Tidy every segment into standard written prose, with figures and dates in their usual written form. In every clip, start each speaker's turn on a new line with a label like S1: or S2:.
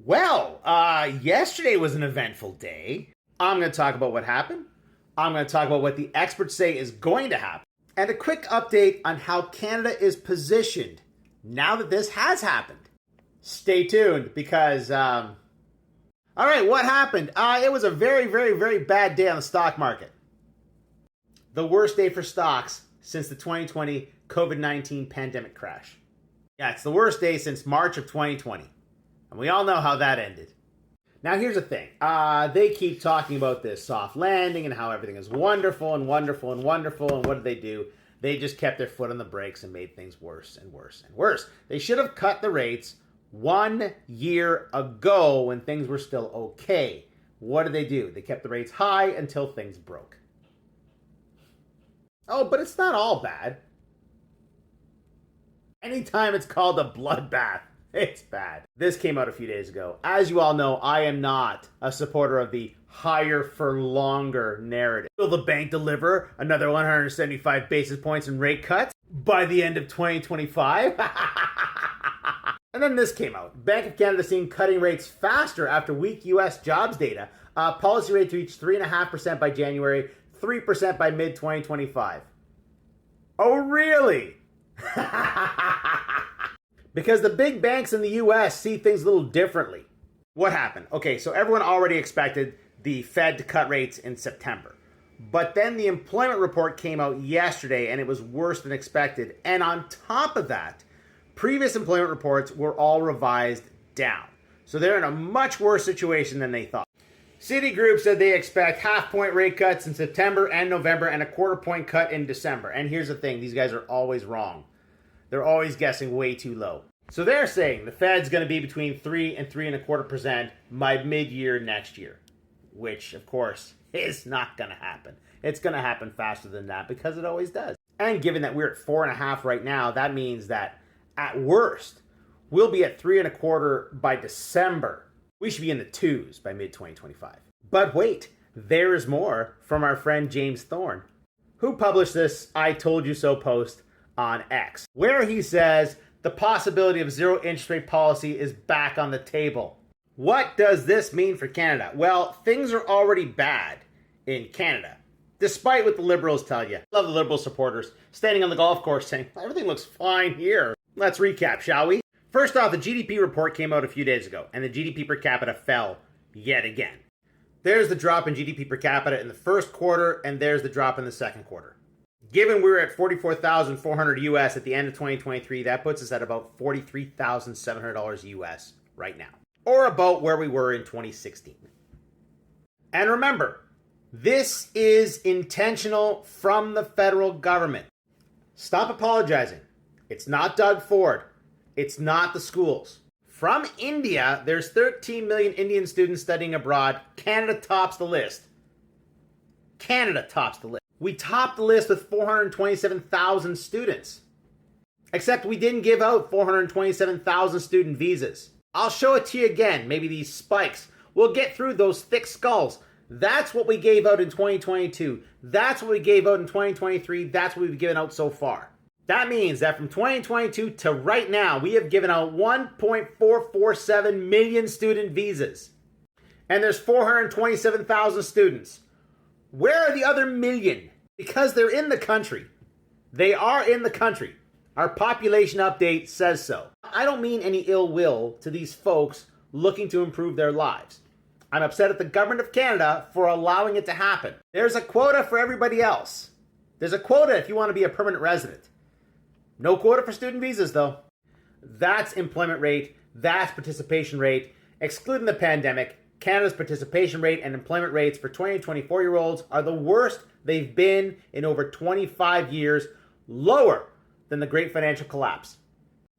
S1: Yesterday was an eventful day. I'm going to talk about what happened. I'm going to talk about what the experts say is going to happen. And a quick update on how Canada is positioned now that this has happened. Stay tuned because, all right, what happened? It was a very, very, very bad day on the stock market. The worst day for stocks since the 2020 COVID-19 pandemic crash. Yeah, it's the worst day since March of 2020. And we all know how that ended. Now, here's the thing. They keep talking about this soft landing and how everything is wonderful and wonderful and wonderful. And what did they do? They just kept their foot on the brakes and made things worse and worse and worse. They should have cut the rates 1 year ago when things were still okay. What did they do? They kept the rates high until things broke. Oh, but it's not all bad. Anytime it's called a bloodbath, it's bad. This came out a few days ago. As you all know, I am not a supporter of the higher for longer narrative. Will the bank deliver another 175 basis points in rate cuts by the end of 2025? And then this came out. Bank of Canada seen cutting rates faster after weak U.S. jobs data. Policy rate to reach 3.5% by January, 3% by mid-2025. Oh, really? Because the big banks in the U.S. see things a little differently. What happened? Okay, so everyone already expected the Fed to cut rates in September. But then the employment report came out yesterday and it was worse than expected. And on top of that, previous employment reports were all revised down. So they're in a much worse situation than they thought. Citigroup said they expect half-point rate cuts in September and November and a quarter-point cut in December. And here's the thing, these guys are always wrong. They're always guessing way too low. So they're saying the Fed's going to be between 3 and 3.25% by mid-year next year, which, of course, is not going to happen. It's going to happen faster than that because it always does. And given that we're at 4.5 right now, that means that at worst, we'll be at 3.25 by December. We should be in the 2s by mid-2025. But wait, there is more from our friend James Thorne, who published this I Told You So post on X, where he says the possibility of zero interest rate policy is back on the table. What does this mean for Canada? Well, things are already bad in Canada, despite what the Liberals tell you. I love the Liberal supporters standing on the golf course saying, everything looks fine here. Let's recap, shall we? First off, the GDP report came out a few days ago, and the GDP per capita fell yet again. There's the drop in GDP per capita in the first quarter, and there's the drop in the second quarter. Given we're at $44,400 US at the end of 2023, that puts us at about $43,700 US right now, or about where we were in 2016. And remember, this is intentional from the federal government. Stop apologizing. It's not Doug Ford. It's not the schools. From India, there's 13 million Indian students studying abroad. Canada tops the list. Canada tops the list. We topped the list with 427,000 students. Except we didn't give out 427,000 student visas. I'll show it to you again. Maybe these spikes. We'll get through those thick skulls. That's what we gave out in 2022. That's what we gave out in 2023. That's what we've given out so far. That means that from 2022 to right now, we have given out 1.447 million student visas. And there's 427,000 students. Where are the other million? Because they're in the country. They are in the country. Our population update says so. I don't mean any ill will to these folks looking to improve their lives. I'm upset at the government of Canada for allowing it to happen. There's a quota for everybody else. There's a quota if you want to be a permanent resident. No quota for student visas, though. That's employment rate. That's participation rate. Excluding the pandemic, Canada's participation rate and employment rates for 20 and 24-year-olds are the worst they've been in over 25 years, lower than the Great Financial Collapse.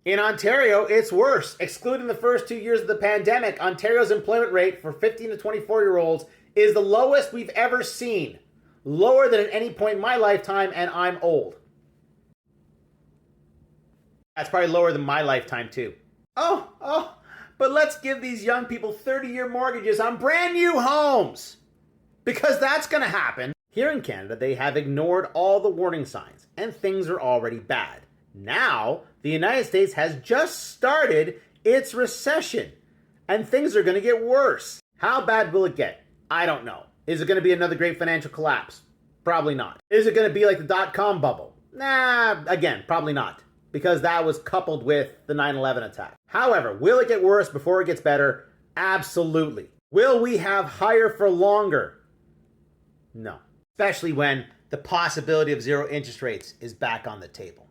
S1: In Ontario, it's worse. Excluding the first 2 years of the pandemic, Ontario's employment rate for 15 to 24-year-olds is the lowest we've ever seen. Lower than at any point in my lifetime, and I'm old. That's probably lower than my lifetime, too. But let's give these young people 30-year mortgages on brand new homes. Because that's going to happen. Here in Canada, they have ignored all the warning signs, and things are already bad. Now, the United States has just started its recession. And things are going to get worse. How bad will it get? I don't know. Is it going to be another great financial collapse? Probably not. Is it going to be like the dot-com bubble? Nah, again, probably not. Because that was coupled with the 9/11 attack. However, will it get worse before it gets better? Absolutely. Will we have higher for longer? No. Especially when the possibility of zero interest rates is back on the table.